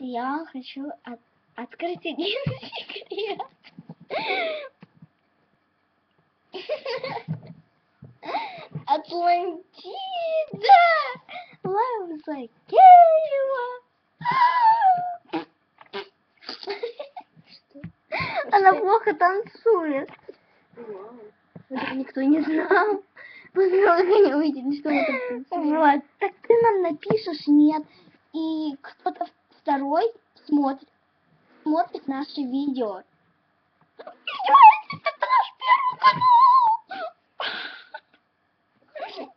Я хочу открыть один секрет. Атлантида! Loves like Она плохо танцует. Это никто не знал. Мы сразу не увидели, что мы там танцуем. Вот, так ты нам напишешь нет. И кто-то второй смотрит наши видео. Это наш первый канал! Чё?